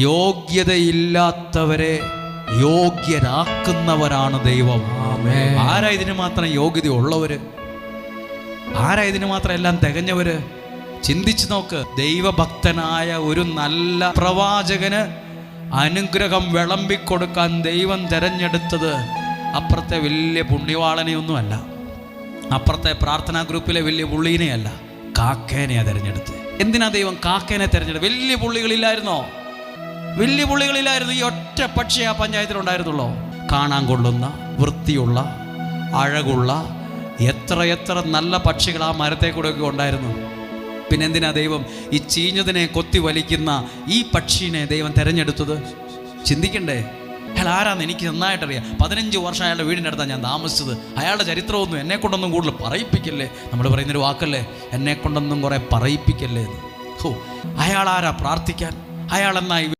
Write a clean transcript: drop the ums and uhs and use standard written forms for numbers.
യോഗ്യതയില്ലാത്തവരെ യോഗ്യരാക്കുന്നവരാണ് ദൈവം. ആരാ ഇതിന് മാത്രം യോഗ്യതയുള്ളവര്? ആരാ ഇതിന് മാത്രം എല്ലാം തികഞ്ഞവര്? ചിന്തിച്ചു നോക്ക്. ദൈവഭക്തനായ ഒരു നല്ല പ്രവാചകന് അനുഗ്രഹം വിളമ്പിക്കൊടുക്കാൻ ദൈവം തിരഞ്ഞെടുത്തത് അപ്പുറത്തെ വലിയ പുണ്യവാളനെയൊന്നുമല്ല, അപ്പുറത്തെ പ്രാർത്ഥനാ ഗ്രൂപ്പിലെ വലിയ പുള്ളീനെയല്ല, കാക്കേനെയാ തിരഞ്ഞെടുത്ത്. എന്തിനാ ദൈവം കാക്കേനെ തിരഞ്ഞെടുത്ത്? വലിയ പുള്ളികളില്ലായിരുന്നോ? വലിയ പുള്ളികളില്ലായിരുന്നു. ഈ ഒറ്റ പക്ഷേ ആ പഞ്ചായത്തിലുണ്ടായിരുന്നുള്ളൂ. കാണാൻ കൊള്ളുന്ന, വൃത്തിയുള്ള, അഴകുള്ള എത്ര നല്ല പക്ഷികൾ ആ മരത്തെ കൂടെയൊക്കെ ഉണ്ടായിരുന്നു. പിന്നെന്തിനാ ദൈവം ഈ ചീഞ്ഞതിനെ കൊത്തി വലിക്കുന്ന ഈ പക്ഷീനെ ദൈവം തിരഞ്ഞെടുത്തത്? ചിന്തിക്കണ്ടേ? അയാൾ ആരാന്ന് എനിക്ക് നന്നായിട്ടറിയാം. 15 വർഷം അയാളുടെ വീടിൻ്റെ അടുത്താണ് ഞാൻ താമസിച്ചത്. അയാളുടെ ചരിത്രമൊന്നും എന്നെ കൊണ്ടൊന്നും കൂടുതൽ പറയിപ്പിക്കല്ലേ. നമ്മൾ പറയുന്നൊരു വാക്കല്ലേ, എന്നെ കൊണ്ടൊന്നും കുറേ പറയിപ്പിക്കല്ലേ എന്ന്. അയാൾ ആരാ പ്രാർത്ഥിക്കാൻ? അയാൾ എന്നായി